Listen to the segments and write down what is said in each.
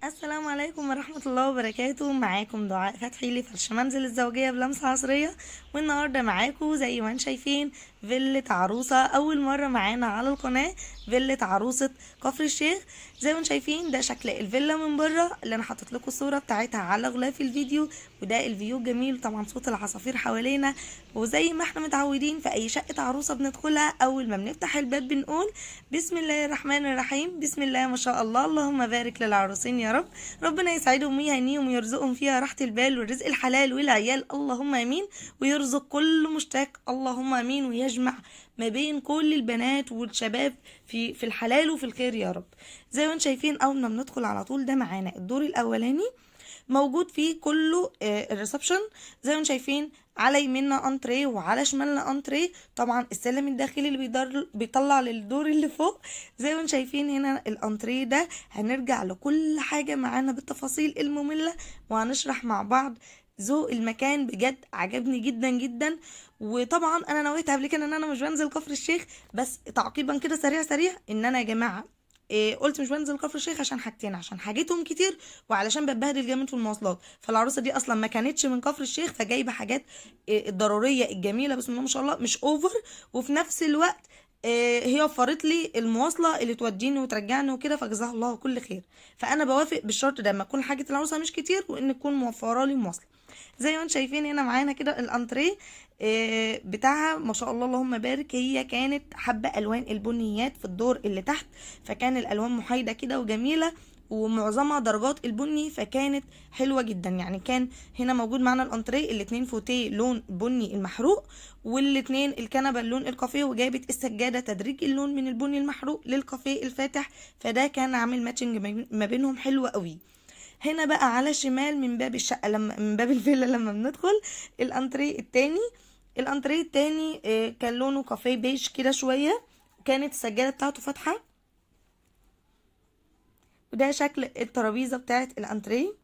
السلام عليكم ورحمة الله وبركاته. معاكم دعاء فتحي لفرش منزل الزوجية بلمسة عصرية. والنهاردة معاكم زي ما انتم شايفين فيلة عروسة أول مرة معانا على القناة، فيلة عروسة كفر الشيخ. زي ما انتم شايفين ده شكل الفيلا من بره اللي أنا حطيت لكم الصورة بتاعتها على غلاف الفيديو، وده الفيو جميل طبعا، صوت العصافير حوالينا. وزي ما احنا متعودين في أي شقة عروسة بندخلها أول ما بنفتح الباب بنقول بسم الله الرحمن الرحيم، بسم الله ما شاء الله، اللهم بارك للعروسين يا رب، ربنا يسعدهم ويهنيهم ويرزقهم فيها راحة البال والرزق الحلال والعيال، اللهم امين. ويرزق كل مشتاق، اللهم امين، ويجمع ما بين كل البنات والشباب في الحلال وفي الخير يا رب. زي ما انتم شايفين اول ما بندخل على طول ده معانا الدور الاولاني، موجود فيه كله الريسبشن. زي ما انتم شايفين على يميننا انتريه وعلى شمالنا انتريه، طبعا السلم الداخلي اللي بيطلع للدور اللي فوق. زي ما انتم شايفين هنا الانتريه ده هنرجع لكل حاجة معانا بالتفاصيل المملة وهنشرح مع بعض. ذوق المكان بجد عجبني جدا جدا. وطبعا انا نويت قبل كده ان انا مش بنزل كفر الشيخ، بس تعقيبا كده سريع سريع ان انا يا جماعه قلت مش بنزل كفر الشيخ عشان حاجتين، عشان حاجتهم كتير وعلشان بتبهدل جامد في المواصلات. فالعروسه دي اصلا ما كانتش من كفر الشيخ، فجايبه حاجات الضروريه الجميله بسم الله ما شاء الله، مش اوفر. وفي نفس الوقت هي وفرت لي المواصله اللي توديني وترجعني وكده، فجزاها الله كل خير. فانا بوافق بالشرط ده لما تكون حاجه العروسه مش كتير وان تكون موفره لي مواصله. زي ما انتم شايفين هنا معانا كده الانتريه بتاعها ما شاء الله اللهم بارك. هي كانت حابه الوان البنيات في الدور اللي تحت، فكان الالوان محايده كده وجميله، ومعظمها درجات البني، فكانت حلوه جدا. يعني كان هنا موجود معانا الانتريه الاتنين فوتيه لون بني المحروق، والاتنين الكنبه اللون الكافيه، وجابت السجاده تدريج اللون من البني المحروق للكافيه الفاتح، فده كان عامل ماتشنج ما بينهم حلو قوي. هنا بقى على شمال من باب الشقة، لما من باب الفيلا لما بندخل الانتريه التاني، الانتريه التاني كان لونه كافيه بيج كده شوية، كانت السجادة بتاعته فاتحة، وده شكل الترابيزة بتاعت الانتريه.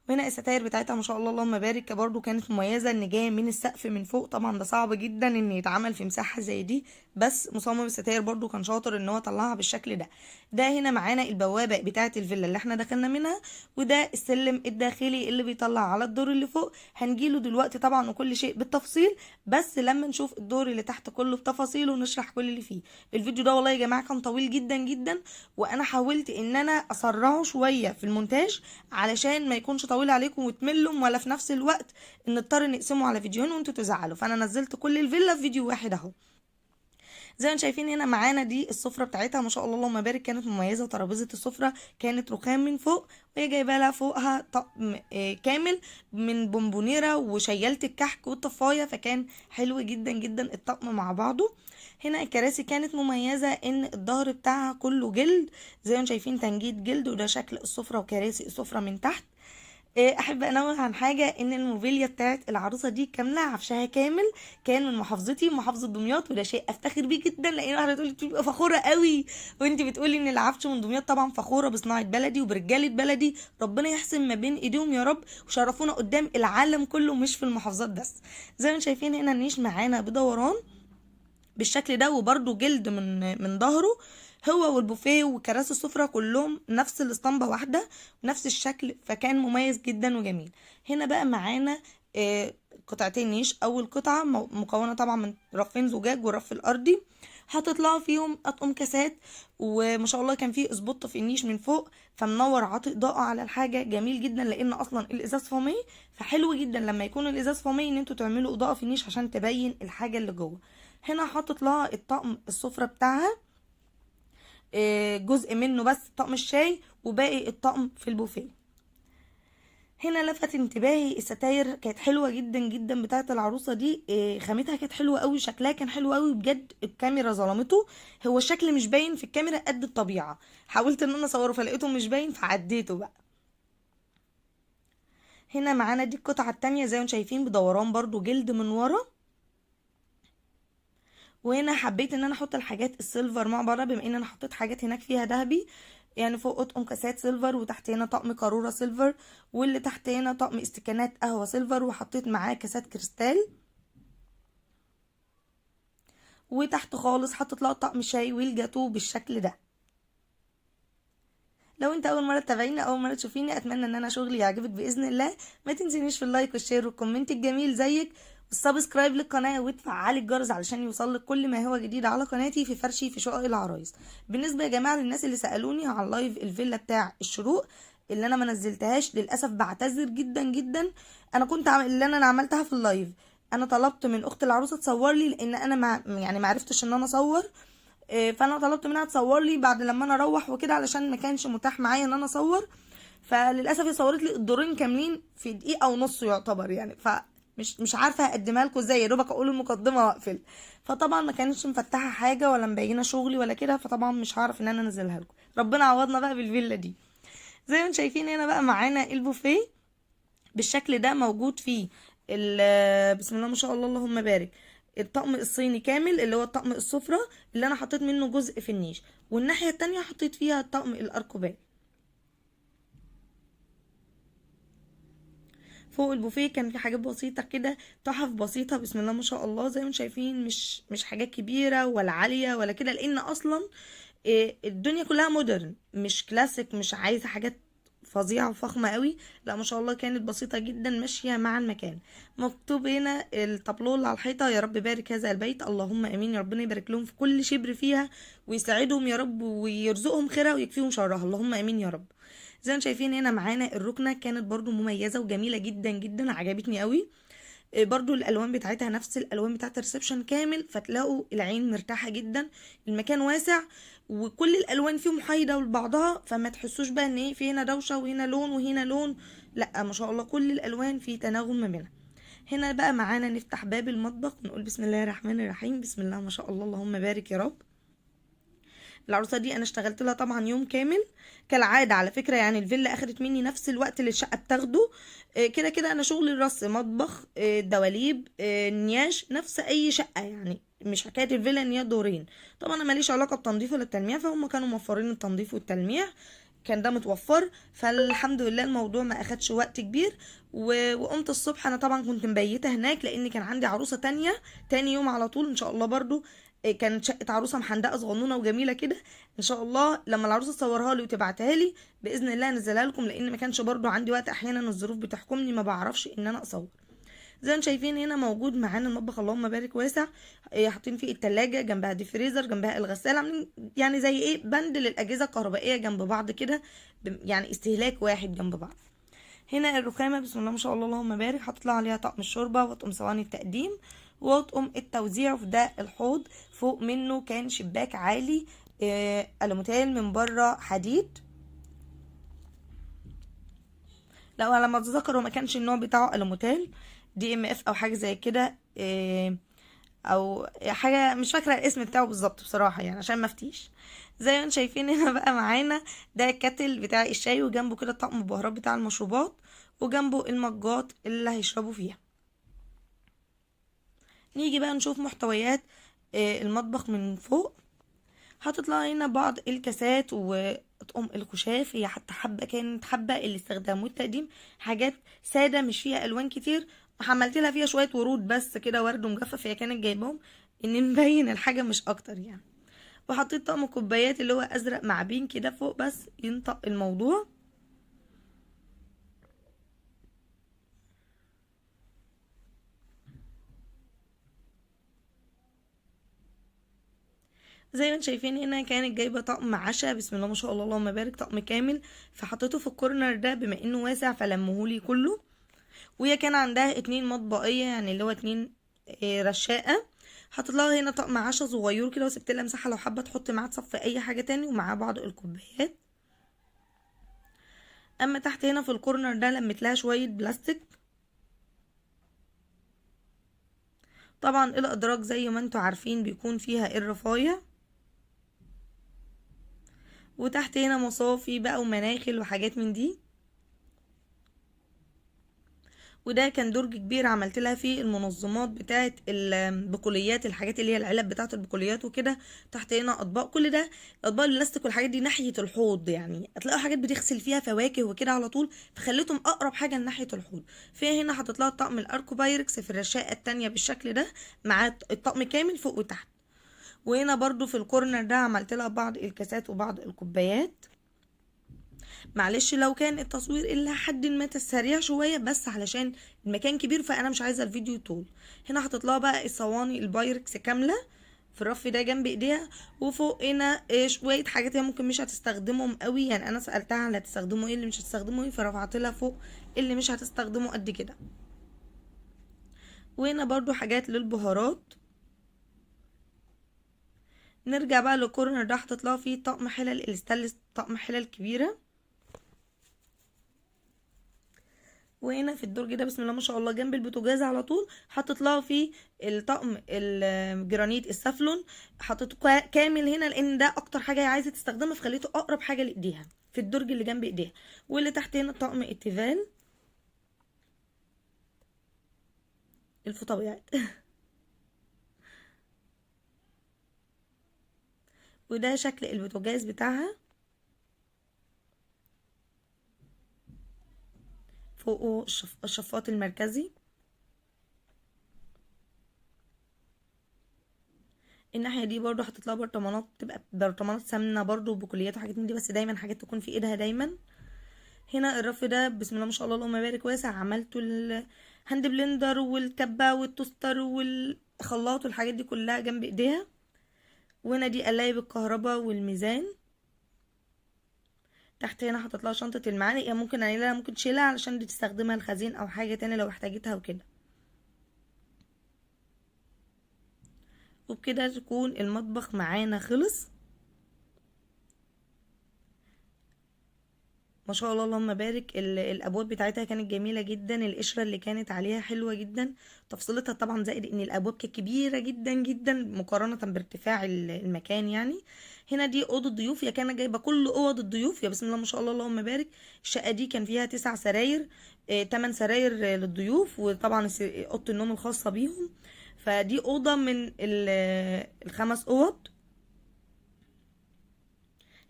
وهنا الستاير بتاعتها ما شاء الله اللهم بارك برضو كانت مميزه، ان جايه من السقف من فوق، طبعا ده صعب جدا ان يتعمل في مساحه زي دي، بس مصمم الستاير برضو كان شاطر ان هو طلعها بالشكل ده. ده هنا معانا البوابه بتاعه الفيلا اللي احنا دخلنا منها، وده السلم الداخلي اللي بيطلع على الدور اللي فوق. هنجيله دلوقتي طبعا وكل شيء بالتفصيل، بس لما نشوف الدور اللي تحت كله بتفاصيله ونشرح كل اللي فيه. الفيديو ده والله يا جماعه كان طويل جدا جدا، وانا حاولت ان انا اسرعه شويه في المونتاج علشان ما يكونش طويل عليكم وتملوا، ولا في نفس الوقت نضطر نقسمه على فيديوهين وانتوا تزعلوا، فانا نزلت كل الفيلا في فيديو واحد اهو. زي ما انتم شايفين هنا معانا دي السفره بتاعتها ما شاء الله اللهم بارك، كانت مميزه. ترابيزه السفره كانت رخام من فوق، وهي جايبه لها فوقها طقم كامل من بونبونيره وشياله الكحك والطفايه، فكان حلو جدا جدا الطقم مع بعضه. هنا الكراسي كانت مميزه ان الظهر بتاعها كله جلد، زي ما انتم شايفين تنجيد جلد، وده شكل السفره وكراسي السفره من تحت. احب انوه عن حاجه، ان الموبيليا بتاعت العروسه دي كامله، عفشها كامل كان من محافظتي محافظه دمياط، وده شيء افتخر بيه جدا، لان واحده تقولي بتبقى فخوره قوي وانت بتقولي ان العفش من دمياط. طبعا فخوره بصناعه بلدي وبرجاله بلدي، ربنا يحسن ما بين ايديهم يا رب، وشرفونا قدام العالم كله مش في المحافظات بس. زي ما شايفين هنا النيش معانا بدوران بالشكل ده، وبرده جلد من ظهره. هو والبوفيه وكراسي السفرة كلهم نفس الاسطمبة واحدة ونفس الشكل، فكان مميز جدا وجميل. هنا بقى معانا قطعتين نيش. اول قطعة مكونة طبعا من رفين زجاج والرف الارضي، هتطلعوا فيهم اطقم كاسات، وما شاء الله كان فيه اسبوت في النيش من فوق، فمنور عاطي اضاءة على الحاجة جميل جدا، لان اصلا الازاز فومي، فحلو جدا لما يكون الازاز فومي ان انتوا تعملوا اضاءة في النيش عشان تبين الحاجة اللي جوه. هنا حاطط لها الطقم السفرة بتاعها، جزء منه بس طقم الشاي وباقي الطقم في البوفيه. هنا لفت انتباهي الستاير، كانت حلوه جدا جدا بتاعه العروسه دي، خامتها كانت حلوه قوي، شكلها كان حلو قوي بجد، الكاميرا ظلمته. هو الشكل مش باين في الكاميرا قد الطبيعه، حاولت ان انا اصوره فلقيته مش باين فعديته بقى. هنا معانا دي القطعه التانية، زي ما انتم شايفين بدوران برضو جلد من ورا. وهنا حبيت ان انا احط الحاجات السيلفر مع بعضها، بما ان انا حطيت حاجات هناك فيها ذهبي، يعني فوق اطقم كاسات سيلفر، وتحت هنا طقم قارورة سيلفر، واللي تحت هنا طقم استكانات قهوة سيلفر، وحطيت معاه كاسات كريستال، وتحت خالص حطيت لها طقم شاي والجاتو بالشكل ده. لو انت اول مره تتابعيني، اول مره تشوفيني، اتمنى ان انا شغلي يعجبك باذن الله. ما تنسينيش في اللايك والشير والكومنت الجميل زيك، والسبسكرايب للقناه، وتفعلي الجرس علشان يوصلك كل ما هو جديد على قناتي في فرشي في شقق العرايس. بالنسبه يا جماعه للناس اللي سالوني على اللايف الفيلا بتاع الشروق اللي انا ما نزلتهاش، للاسف بعتذر جدا جدا. انا كنت اللي انا عملتها في اللايف، انا طلبت من اخت العروسه تصور لي، لان انا ما عرفتش ان انا اصور. فانا طلبت منها تصور لي بعد لما انا اروح وكده، علشان ما كانش متاح معايا ان انا اصور. فللاسف هي صورت لي الدورين كاملين في دقيقه ونص يعتبر يعني، مش عارفه اقدمها لكم ازاي، يا دوبك اقول المقدمه واقفل. فطبعا ما كانتش مفتحه حاجه ولا مبينه شغلي ولا كده، فطبعا مش هعرف ان انا انزلها لكم. ربنا عوضنا بقى بالفيلا دي. زي ما انتم شايفين هنا بقى معانا البوفيه بالشكل ده، موجود فيه بسم الله ما شاء الله اللهم بارك، الطقم الصيني كامل اللي هو الطقم السفرة اللي انا حطيت منه جزء في النيش، والناحية التانية حطيت فيها طقم الاركوبات. فوق البوفيه كان في حاجات بسيطة كده، تحف بسيطة بسم الله ما شاء الله. زي ما انتم شايفين مش حاجات كبيرة ولا عالية ولا كده، لان اصلا الدنيا كلها مودرن مش كلاسيك، مش عايزة حاجات فظيعة وفخمة قوي. لا ما شاء الله كانت بسيطة جدا ماشية مع المكان. مكتوب هنا التابلو اللي على الحيطة: يا رب بارك هذا البيت، اللهم امين. يا ربنا يبارك لهم في كل شبر فيها، ويساعدهم يا رب، ويرزقهم خيرها ويكفيهم شرها، اللهم امين يا رب. زي ما شايفين هنا معانا الركنة كانت برضو مميزة وجميلة جدا جدا، عجبتني قوي. برضو الالوان بتاعتها نفس الالوان بتاعت الريسبشن كامل، فتلاقوا العين مرتاحه جدا. المكان واسع وكل الالوان فيه محايده لبعضها، فما تحسوش بقى ان ايه في هنا دوشه وهنا لون وهنا لون. لا ما شاء الله كل الالوان في تناغم ما بينها. هنا بقى معانا نفتح باب المطبخ ونقول بسم الله الرحمن الرحيم. بسم الله ما شاء الله اللهم بارك يا رب. العروسه دي انا اشتغلت لها طبعا يوم كامل كالعاده على فكره، يعني الفيلا اخدت مني نفس الوقت اللي الشقه بتاخده. كده كده انا شغلي الرص مطبخ، دواليب، نياش، نفس اي شقه يعني، مش حكايه الفيلا ان هي دورين. طبعا انا ماليش علاقه بالتنظيف ولا التلميع، فهم كانوا موفرين التنظيف والتلميع، كان ده متوفر. فالحمد لله الموضوع ما اخدش وقت كبير. وقمت الصبح، انا طبعا كنت مبيته هناك لان كان عندي عروسه تانية تاني يوم على طول ان شاء الله برضو. كانت شقه عروسه محندقه صغنونه وجميله كده. ان شاء الله لما العروسه تصورها لي وتبعتها لي باذن الله انزلها لكم، لان ما كانش برضو عندي وقت، احيانا الظروف بتحكمني ما بعرفش ان انا اصور. زي ما شايفين هنا موجود معانا المطبخ اللهم بارك واسع. حاطين فيه التلاجة، جنبها دي فريزر، جنبها الغسالة، عاملين يعني زي ايه بند للأجهزة الكهربائية جنب بعض كده، يعني استهلاك واحد جنب بعض. هنا الرخامة بسم الله ما شاء الله اللهم بارك، حاطط لها عليها طقم الشوربة وطقم صواني التقديم وطقم التوزيع. وفي ده الحوض فوق منه كان شباك عالي ألوميتال، من بره حديد. لو على ما اتذكر هو ما كانش النوع بتاعه ألوميتال، دي ام اف او حاجه زي كده، او حاجه مش فاكره الاسم بتاعه بالظبط بصراحه يعني عشان ما افتيش. زي ما انتم شايفين هنا بقى معانا ده الكاتل بتاع الشاي، وجنبه كده طقم البهارات بتاع المشروبات، وجنبه المجات اللي هيشربوا فيها. نيجي بقى نشوف محتويات المطبخ من فوق. هتطلع هنا بعض الكاسات وطقم الخشاف، هي حتى حبه كانت حبه الاستخدام والتقديم، حاجات ساده مش فيها الوان كتير. حملت لها فيها شويه ورود بس كده، ورد ومجفف، هي كانت جايبهم ان نبين الحاجه مش اكتر يعني. وحطيت طقم كوبايات اللي هو ازرق مع بين كده فوق بس ينطق الموضوع. زي ما انتم شايفين هنا كانت جايبه طقم عشاء بسم الله ما شاء الله اللهم بارك، طقم كامل، فحطيته في الكورنر ده بما انه واسع فلمهولي كله. وهي كان عندها 2 مطبقية يعني اللي هو 2 رشاقة. حطيت لها هنا طقم عشا صغير كده، وسبت لها مساحة لو حابة تحط معاه تصفي اي حاجة تاني، ومعاه بعض الكوبايات. اما تحت هنا في الكورنر ده لميت لها شوية بلاستيك. طبعا الادراج زي ما انتوا عارفين بيكون فيها الرفاية، وتحت هنا مصافي بقى ومناخل وحاجات من دي. وده كان درج كبير عملت لها فيه المنظمات بتاعه البقوليات، الحاجات اللي هي العلب بتاعه البقوليات وكده. تحت هنا اطباق، كل ده اطباق البلاستيك والحاجات دي ناحيه الحوض، يعني هتلاقوا حاجات بتغسل فيها فواكه وكده على طول، فخليتهم اقرب حاجه ناحيه الحوض. فيها هنا حطيت لها طقم الاركو بايركس في الرشاقه التانية بالشكل ده، مع الطقم كامل فوق وتحت. وهنا برضو في الكورنر ده عملت لها بعض الكاسات وبعض الكوبايات. معلش لو كان التصوير الى حد ما سريع شويه، بس علشان المكان كبير فانا مش عايزه الفيديو يطول. هنا حاطط لها بقى الصواني البايركس كامله في الرف ده جنب ايديها، وفوق هنا شويه حاجات هي ممكن مش هتستخدمهم قوي، يعني انا سالتها على هتستخدموا ايه اللي مش هتستخدموا ايه، فرفعت لها فوق اللي مش هتستخدمه قد كده. وهنا برضو حاجات للبهارات. نرجع بقى للكورنر ده، حاطط لها فيه طقم حلل الستانلس، طقم حلل كبيره. وهنا في الدرج ده بسم الله ما شاء الله جنب البوتاجاز على طول حاطط لها فيه الطقم الجرانيت السافلون، حاطته كامل هنا لان ده اكتر حاجه هي عايزه تستخدمها، فخليته اقرب حاجه لايديها في الدرج اللي جنب ايديها. واللي تحت هنا طقم التيفال الفوطويات وده شكل البوتاجاز بتاعها، فوقه الشفاط المركزي. الناحيه دي برضو حاطط لها برطمانات، تبقى برطمانات سمنه برضو بكليات وحاجات من دي، بس دايما حاجات تكون في ايدها دايما. هنا الرف ده بسم الله ما شاء الله اللهم بارك واسع، عملته الهاند بلندر والكبه والتوستر والخلاط والحاجات دي كلها جنب ايديها. وهنا دي قلايب الكهرباء والميزان. تحت هنا حاطط لها شنطه المعالق، يعني ممكن انيلها ممكن تشيلها علشان دي تستخدمها الخزين او حاجه تانية لو احتاجتها وكده. وبكده تكون المطبخ معانا خلص. ما شاء الله اللهم بارك. الابواب بتاعتها كانت جميله جدا، القشره اللي كانت عليها حلوه جدا، تفصيلتها طبعا زائد ان الابواب كانت كبيره جدا جدا مقارنه بارتفاع المكان يعني. هنا دي اوضه ضيوف، يا كانت جايبه كل اوض الضيوف، يا بسم الله ما شاء الله اللهم بارك. الشقه دي كان فيها 9 سراير، 8 سراير للضيوف، وطبعا اوضه النوم الخاصه بيهم. فدي اوضه من الخمس اوض.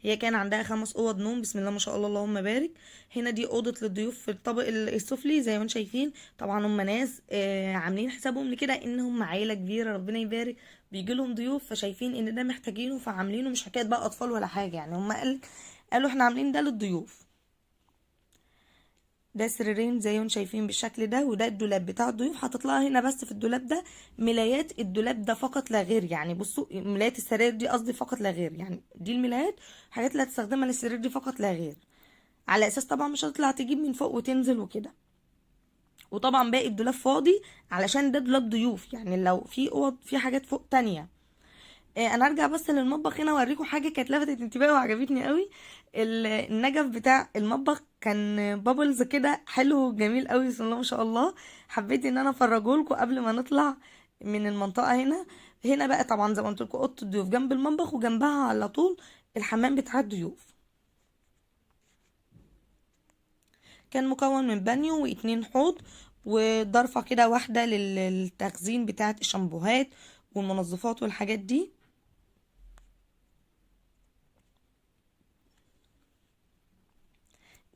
هي كان عندها 5 اوض نوم بسم الله ما شاء الله اللهم بارك. هنا دي اوضه للضيوف في الطابق السفلي زي ما انتم شايفين. طبعا هم ناس عاملين حسابهم لكده ان هم عيله كبيره ربنا يبارك، بيجي لهم ضيوف، فشايفين ان ده محتاجينه فعاملينه، مش حكايه بقى اطفال ولا حاجه، يعني هم قالوا احنا عاملين ده للضيوف. ده سريرين زي ما انتم شايفين بالشكل ده، وده الدولاب بتاع الضيوف. حاطط لها هنا بس في الدولاب ده ملايات الدولاب ده فقط لا غير، يعني بصوا ملايات السراير دي قصدي فقط لا غير، يعني دي الملايات حاجات اللي هتستخدمها للسرير دي فقط لا غير، على اساس طبعا مش هتطلع تجيب من فوق وتنزل وكده. وطبعا باقي الدولاب فاضي علشان ده دولاب ضيوف، يعني لو في اوض في حاجات فوق تانية. انا ارجع بس للمطبخ هنا اوريكم حاجه كانت لفتت انتباهي وعجبتني قوي. النجف بتاع المطبخ كان بابلز كده حلو جميل قوي بسم الله ما شاء الله. حبيت ان انا افرجه لكم قبل ما نطلع من المنطقه هنا. هنا بقى طبعا زي ما قلت لكم اوضه الضيوف جنب المطبخ، وجنبها على طول الحمام بتاع الضيوف. كان مكون من بانيو واتنين حوض وضرفه كده واحده للتخزين بتاعه الشامبوهات والمنظفات والحاجات دي.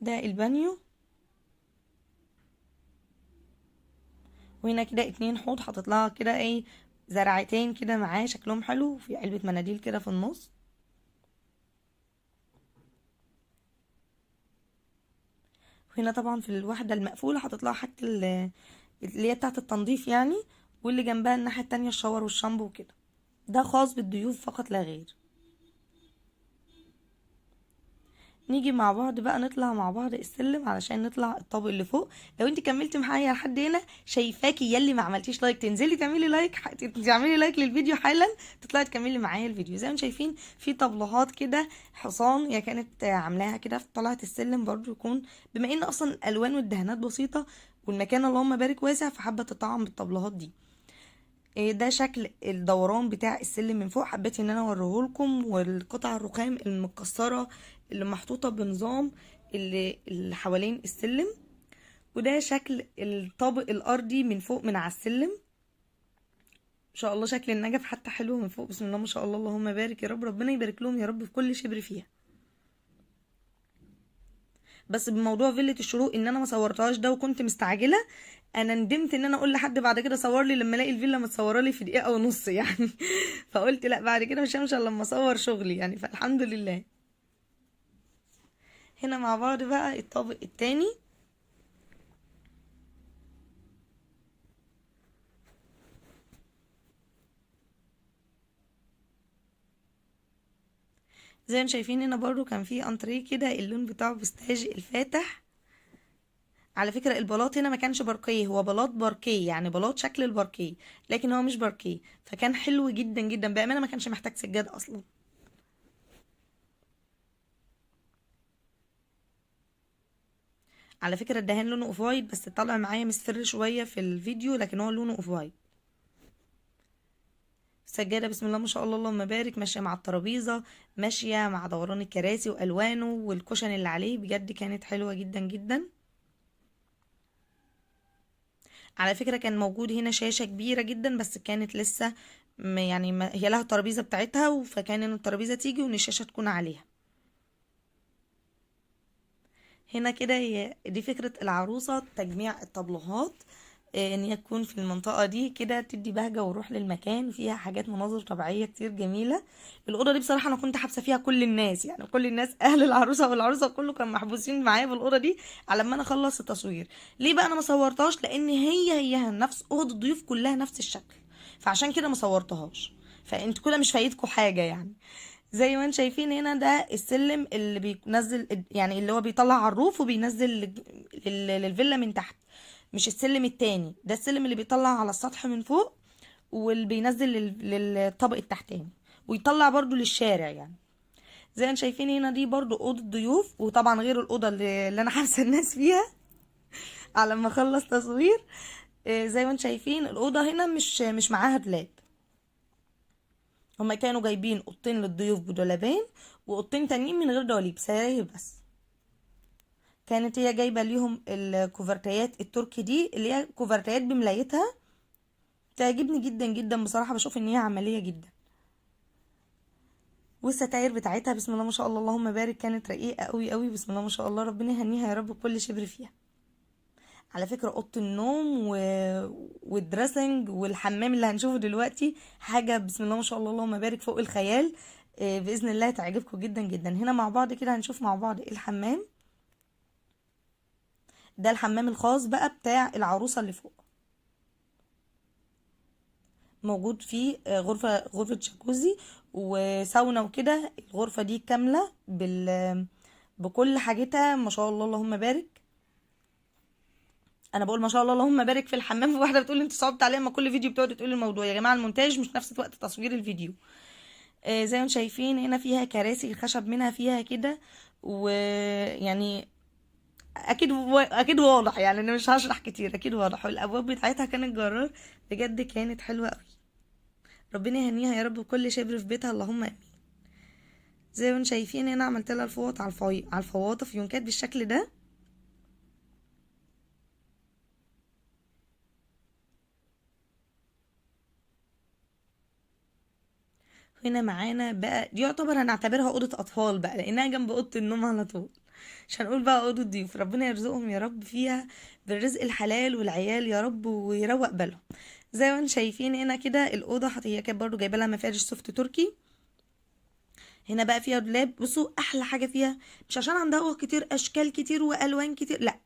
ده البانيو. وهنا كده 2 حوض حاطط لها كده ايه زرعتين كده معاه شكلهم حلو، في علبة مناديل كده في النص. وهنا طبعا في الوحدة المقفولة حاطط لها حاجة اللي هي بتاعة التنظيف يعني، واللي جنبها الناحية التانية الشاور والشامبو وكده. ده خاص بالضيوف فقط لا غير. نيجي مع بعض بقى نطلع مع بعض السلم علشان نطلع الطابق اللي فوق. لو انت كملت معايا لحد هنا شايفاكي يلي ما عملتيش لايك تنزلي تعملي لايك، تعملي لايك للفيديو حالا، تطلعي تكملي معايا الفيديو. زي ما شايفين في طبلوهات كده حصان، هي كانت عاملاها كده في طلعة السلم برضو، يكون بما ان اصلا الالوان والدهانات بسيطة والمكان اللهم بارك واسع، فحابة تطعم بالطبلوهات دي. ده شكل الدوران بتاع السلم من فوق، حبيت ان انا اوريهولكم، والقطع الرخام المكسره اللي محطوطه بنظام اللي حوالين السلم. وده شكل الطابق الارضي من فوق من على السلم. ان شاء الله شكل النجف حتى حلو من فوق بسم الله ما شاء الله اللهم بارك، يا رب ربنا يبارك لهم يا رب في كل شبر فيها. بس بموضوع فيلة الشروق ان انا ما صورتهاش ده وكنت مستعجله، انا ندمت ان انا اقول لحد بعد كده صور لي لما الاقي الفيلا متصوره لي في دقيقه ونص يعني فقلت لا بعد كده مش همشي الا لما اصور شغلي يعني، فالحمد لله. هنا مع بعض بقى الطابق التاني. زي ما شايفين هنا برضو كان في انتريه كده اللون بتاعه بستاج الفاتح. على فكرة البلاط هنا ما كانش باركيه، هو بلاط باركيه، يعني بلاط شكل الباركيه، لكن هو مش باركيه، فكان حلو جدا جدا بأمانة، ما كانش محتاج سجاد اصلا. على فكرة الدهان لونه اوف وايت، بس طالع معايا مصفر شوية في الفيديو، لكن هو لونه اوف وايت. السجادة بسم الله ما شاء الله اللهم بارك، ماشية مع الترابيزة، ماشية مع دوران الكراسي والوانه والكشن اللي عليه، بجد كانت حلوة جدا جدا. على فكرة كان موجود هنا شاشة كبيرة جدا، بس كانت لسه يعني ما هي لها الترابيزة بتاعتها، فكان ان الترابيزة تيجي وان الشاشة تكون عليها. هنا كده دي فكرة العروسة، تجميع الطبلوهات، ان هي تكون في المنطقة دي كده تدي بهجة وروح للمكان، فيها حاجات مناظر طبيعية كتير جميلة. الأوضة دي بصراحة أنا كنت حابسة فيها كل الناس، يعني كل الناس أهل العروسة والعروسة كله كان محبوسين معايا في الأوضة دي على ما أنا أخلص التصوير. ليه بقى أنا ما صورتهاش؟ لأن هي نفس أوضة الضيوف كلها نفس الشكل، فعشان كده ما صورتهاش. فانتوا كده مش فايتكوا حاجة يعني. زي ما انتم شايفين هنا ده السلم اللي بينزل، يعني اللي هو بيطلع على الروف وبينزل للفيلا من تحت. مش السلم التاني، ده السلم اللي بيطلع على السطح من فوق، واللي بينزل للطابق التحتاني، ويطلع برضو للشارع يعني. زي ما انتم شايفين هنا دي برضو اوضه ضيوف، وطبعا غير الاوضه اللي انا حابسه الناس فيها على ما اخلص تصوير. زي ما انتم شايفين الاوضه هنا مش معاها دولاب. هما كانوا جايبين اوضتين للضيوف بدولابين، واوضتين تانيين من غير دواليب، سراير بس. كانت هي جايبه ليهم الكوفرتيات التركي دي، اللي هي كوفرتيات بملايتها، تعجبني جدا جدا بصراحه، بشوف ان هي عمليه جدا. والستاير بتاعتها بسم الله ما شاء الله اللهم بارك، كانت رقيقه قوي قوي، بسم الله ما شاء الله، ربنا يهنيها يا رب بكل شبر فيها. على فكره اوضه النوم والدريسنج والحمام اللي هنشوفه دلوقتي حاجه بسم الله ما شاء الله اللهم بارك فوق الخيال. باذن الله تعجبكم جدا جدا. هنا مع بعض كده هنشوف مع بعض الحمام. ده الحمام الخاص بقى بتاع العروسه اللي فوق، موجود فيه غرفه جاكوزي وساونا وكده. الغرفه دي كامله بكل حاجتها ما شاء الله اللهم بارك. انا بقول ما شاء الله اللهم بارك في الحمام، في واحده بتقول انت صعبت عليا، ما كل فيديو بتقعد تقول الموضوع. يا جماعه المونتاج مش نفس وقت تصوير الفيديو. زي ما انتم شايفين هنا فيها كراسي خشب منها فيها كده، ويعني اكيد واضح، يعني انا مش هشرح كتير، اكيد واضح. والابواب بتاعتها كانت جرار، بجد كانت حلوه قوي. ربنا يهنيها يا رب بكل شبر في بيتها، اللهم امين. زي ما انتم شايفين هنا عملت لها الفوط على الفواطه في يونكات بالشكل ده. هنا معانا بقى دي يعتبر هنعتبرها اوضه اطفال بقى، لانها جنب اوضه النوم على طول. مش هنقول بقى اوضه ضيوف، ربنا يرزقهم يا رب فيها بالرزق الحلال والعيال يا رب، ويروق بالهم. زي ما انتم شايفين هنا كده الاوضه هي كانت برضو جايبه لها مفارش سوفت تركي. هنا بقى فيها دولاب، بصوا احلى حاجه فيها مش عشان عندها اوض كتير اشكال كتير والوان كتير، لا،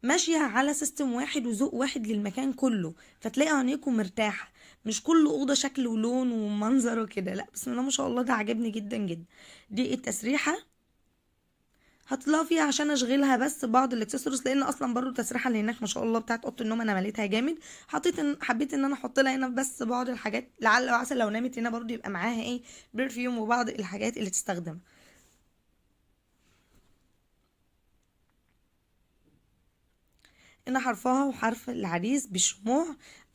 ماشيه على سيستم واحد وذوق واحد للمكان كله، فتلاقي عينيكم مرتاحه. مش كل اوضه شكل ولون ومنظر وكده، لا، بسم الله ما شاء الله، ده عجبني جدا جدا. دي التسريحه هطلع فيها عشان اشغلها بس بعض الاكسسوارز، لان اصلا برضو التسريحه اللي هناك ما شاء الله بتاعت اوضه النوم انا مليتها جامد. حبيت ان انا احط لها هنا بس بعض الحاجات، لعل وعسى لو نامت هنا برضو يبقى معاها ايه، برفيوم وبعض الحاجات اللي تستخدمها. هنا حرفها وحرف العريس بالشموع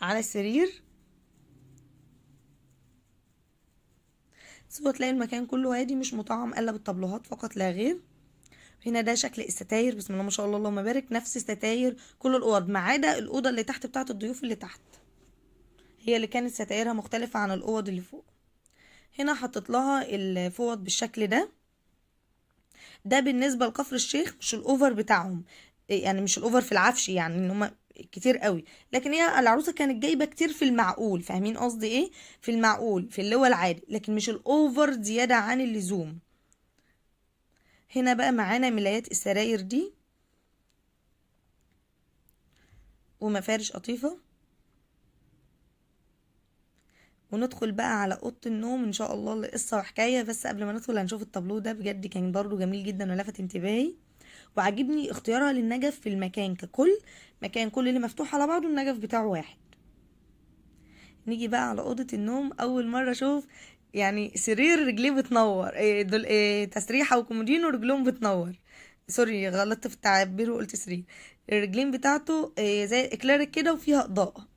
على السرير. سوى تلاقي المكان كله هادي، مش مطعم الا بالطبلوهات فقط لا غير. هنا ده شكل الستاير بسم الله ما شاء الله اللهم بارك، نفس ستاير كل الاوض ما عدا الاوضه اللي تحت بتاعه الضيوف اللي تحت، هي اللي كانت ستايرها مختلفه عن الاوض اللي فوق. هنا حطيت لها الفوط بالشكل ده. ده بالنسبه لكفر الشيخ مش الاوفر بتاعهم، يعني مش الاوفر في العفش، يعني ان هما كتير قوي، لكن هي العروسه كانت جايبه كتير في المعقول، فاهمين قصدي ايه، في المعقول، في اللي هو العادي، لكن مش الاوفر زياده عن اللزوم. هنا بقى معانا ملايات السراير دي ومفارش قطيفة. وندخل بقى على اوضه النوم ان شاء الله لقصه وحكايه. بس قبل ما ندخل هنشوف التابلو ده، بجد كان برضو جميل جدا ولفت انتباهي. وعجبني اختيارها للنجف في المكان ككل، مكان كل اللي مفتوح على بعضه النجف بتاعه واحد. نيجي بقى على اوضه النوم، اول مره اشوف يعني سرير رجليه بتنور، دول تسريحه وكومودينو رجلهم بتنور. سوري غلطت في التعبير وقلت سرير. الرجلين بتاعته زي اكليريك كده وفيها اضاءه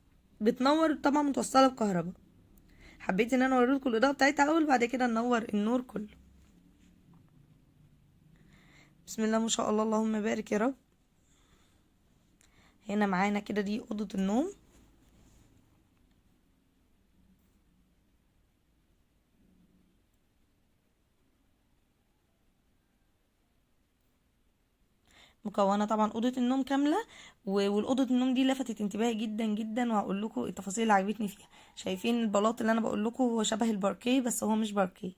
بتنور، طبعا متوصله بكهرباء. حبيت ان انا اوريلكم الاضاءه بتاعتها اول، بعد كده ننور النور كله. بسم الله ما شاء الله، اللهم بارك يا رب. هنا معانا كده دي اوضه النوم. مكونه طبعا اوضه النوم كامله. والاوضه النوم دي لفتت انتباهي جدا جدا، وهقول لكم التفاصيل اللي عجبتني فيها. شايفين البلاط اللي انا بقول لكم هو شبه الباركيه بس هو مش باركيه.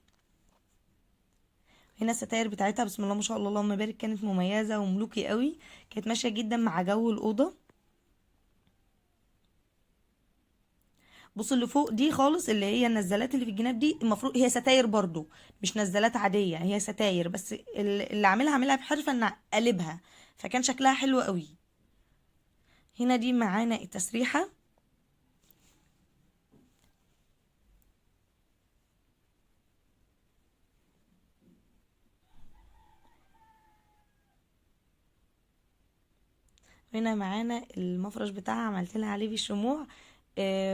هنا الستاير بتاعتها بسم الله ما شاء الله اللهم بارك كانت مميزه وملوكي قوي، كانت ماشيه جدا مع جو الاوضه. بصوا اللي فوق دي خالص اللي هي النزلات اللي في الجناب دي، المفروض هي ستاير برضو، مش نزلات عاديه، هي ستاير بس اللي عاملها بحرفه ان قلبها، فكان شكلها حلو قوي. هنا دي معانا التسريحه. هنا معانا المفرش بتاعها، عملت لها عليه بالشموع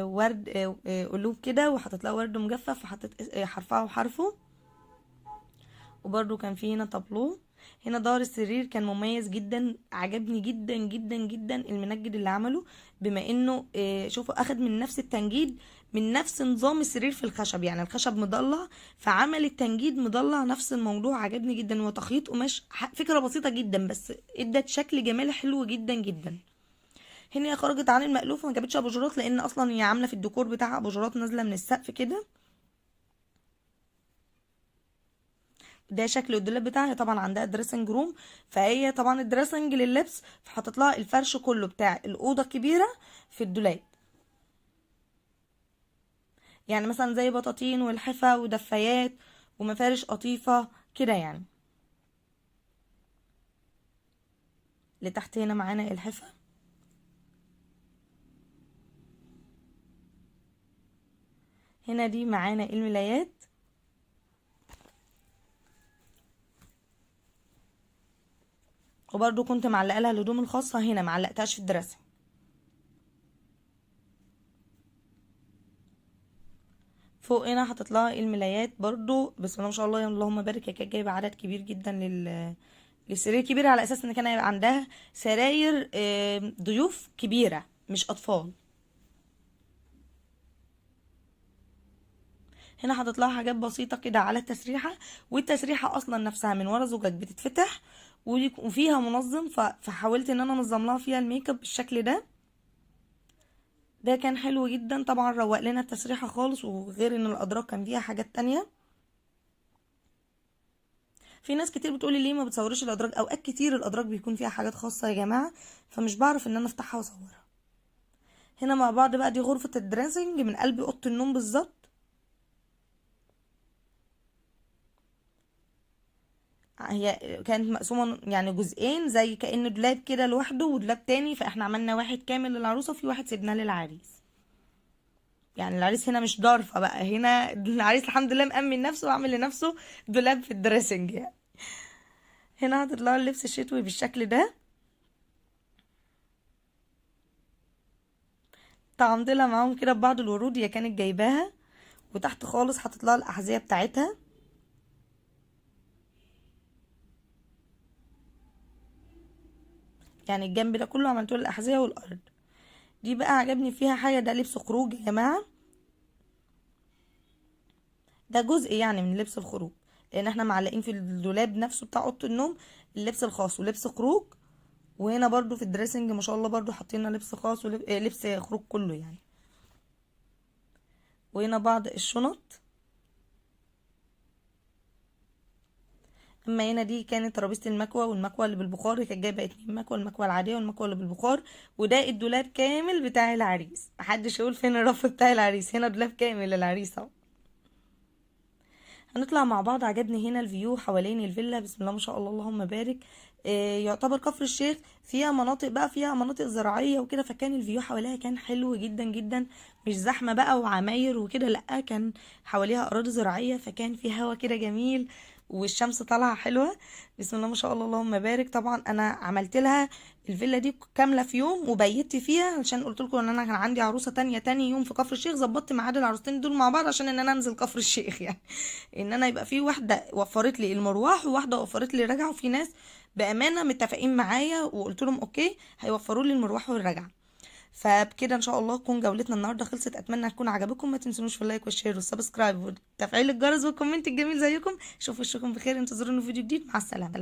ورد، قلوب كده، وحطيت لها ورد مجفف، وحطيت حرفها وحرفه. وبرده كان في هنا طابلوه. هنا ظهر السرير كان مميز جدا، عجبني جدا جدا جدا المنجد اللي عمله، بما انه شوفوا اخد من نفس التنجيد، من نفس نظام السرير في الخشب، يعني الخشب مضلع فعمل التنجيد مضلع، نفس الموضوع. عجبني جدا. وتخيط قماش، فكرة بسيطة جدا بس ادت شكل جمالي حلو جدا جدا. هنا هي خرجت عن المألوف وما جابتش اباجورات، لان اصلا هي عامله في الديكور بتاعها اباجورات نازله من السقف كده. ده شكل الدولاب بتاعها. طبعا عندها دريسنج روم، فهي طبعا الدريسنج لللبس، فحطت لها الفرش كله بتاع الاوضه الكبيره في الدولاب، يعني مثلا زي بطاطين والحفا ودفايات ومفارش قطيفه كده يعني. لتحت هنا معانا الحفا. هنا دي معانا الملايات. وبرده كنت معلقه لها الهدوم الخاصه هنا، معلقتهاش في الدراسه. فوق هنا حطيت لها الملايات برضو بسم الله ما شاء الله اللهم بارك. هي كانت جايبه عدد كبير جدا للسرير كبير، على اساس ان كان هيبقى عندها سراير ضيوف كبيره مش اطفال. هنا حطيت لها حاجات بسيطه كده على التسريحه، والتسريحه اصلا نفسها من ورا زجاج بتتفتح وفيها منظم، فحاولت ان انا انظم لها فيها الميك اب بالشكل ده. ده كان حلو جدا طبعا، روق لنا التسريحه خالص. وغير ان الادراج كان فيها حاجات تانية. في ناس كتير بتقولي ليه ما بتصورش الادراج، اوقات كتير الادراج بيكون فيها حاجات خاصه يا جماعه، فمش بعرف ان انا افتحها واصورها. هنا مع بعض بقى دي غرفه الدريسنج من قلب اوضه النوم بالظبط. هي كانت مقسومه يعني جزئين، زي كأن دولاب كده لوحده ودولاب تاني، فاحنا عملنا واحد كامل للعروسه وفي واحد سيبناه للعريس. يعني العريس هنا مش ضارفه بقى، هنا العريس الحمد لله مأمن نفسه وعامل لنفسه دولاب في الدريسنج يعني. هنا هتطلع اللبس الشتوي بالشكل ده. طعمت لها معاهم كده ببعض الورود هي كانت جايباها. وتحت خالص حطيت لها الاحذيه بتاعتها. يعني الجنب ده كله عملت له الاحذيه والارض. دي بقى عجبني فيها حاجه، ده لبس خروج يا جماعه، ده جزء يعني من لبس الخروج، لان احنا معلقين في الدولاب نفسه بتاع اوضه النوم اللبس الخاص ولبس خروج. وهنا برضو في الدريسنج ما شاء الله برضو حاطين لبس خاص ولبس خروج كله يعني. وهنا بعض الشنط. اما هنا دي كانت ترابيزه المكوى، والمكوى اللي بالبخار كانت جايبه 2 مكوى، المكوى العاديه والمكوى اللي بالبخار. وده الدولاب كامل بتاع العريس، محدش يقول فين الرف بتاع العريس، هنا دولاب كامل للعريس اهو. هنطلع مع بعض. عجبني هنا الفيو حوالين الفيلا، بسم الله ما شاء الله اللهم بارك. يعتبر كفر الشيخ فيها مناطق بقى، فيها مناطق زراعية وكده، فكان الفيو حواليها كان حلو جدا جدا، مش زحمة بقى وعماير وكده، لأ كان حواليها أراضي زراعية، فكان في هوا كده جميل والشمس طالعة حلوة. بسم الله ما شاء الله اللهم بارك. طبعا انا عملت لها الفيلا دي كاملة في يوم وبيت فيها، عشان قلت لكم ان انا كان عندي عروسة تانية تاني يوم في كفر الشيخ، ظبطت ميعاد العروستين دول مع بعض عشان ان انا انزل كفر الشيخ يعني. ان انا يبقى في واحده وفرت لي المروح وواحده وفرت لي الرجعه، وفي ناس بامانه متفقين معايا وقلت لهم اوكي هيوفروا لي المروح والرجعه. فبكده ان شاء الله تكون جولتنا النهارده خلصت، اتمنى تكون عجبكم. ما تنسونوش في اللايك والشير والسبسكرايب وتفعيل الجرس والكومنت الجميل زيكم. اشوف وشكم بخير، انتظروني في فيديو جديد، مع السلامه.